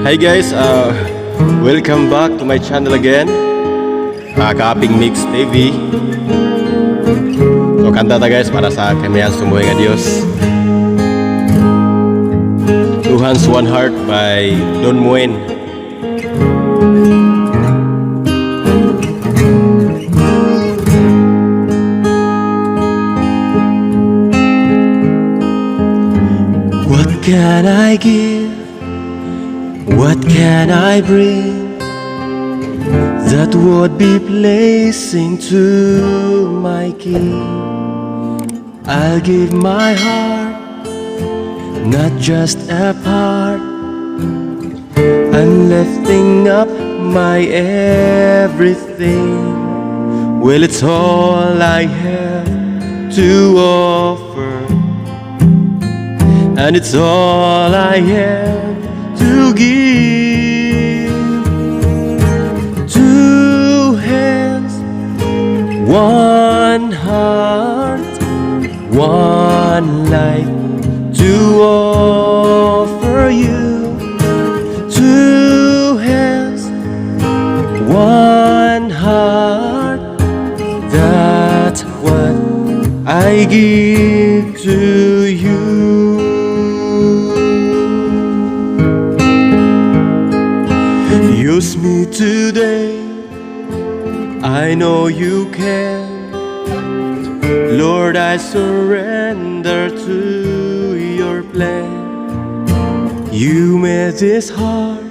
Hi guys, welcome back to my channel again, Kaaping Mix TV. So kanta ta guys para sa kamihan sumuhing adios. Two Hands One Heart by Don Muen. What can I give? What can I bring that would be pleasing to my King? I'll give my heart, not just a part. I'm lifting up my everything. Well, it's all I have to offer, and it's all I have to give. Two hands, one heart, one life to offer you. Two hands, one heart, that's what I give to you. Use me today, I know you can. Lord, I surrender to your plan. You made this heart,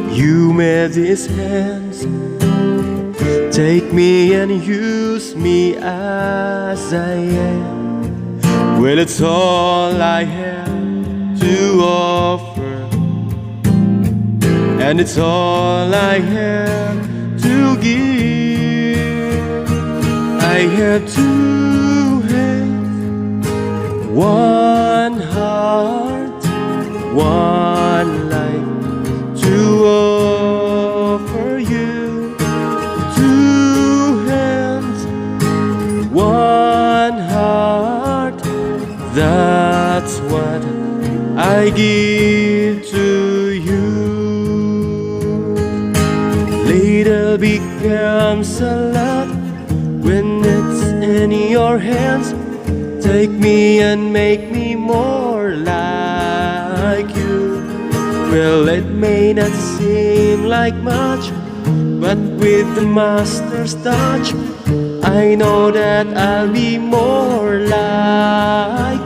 you made these hands. Take me and use me as I am. Well, it's all I have to offer, and it's all I have to give. I have two hands, one heart, one life to offer you. Two hands, one heart, that's what I give to you. Little becomes a lot when it's in your hands. Take me and make me more like you. Well, it may not seem like much, but with the master's touch, I know that I'll be more like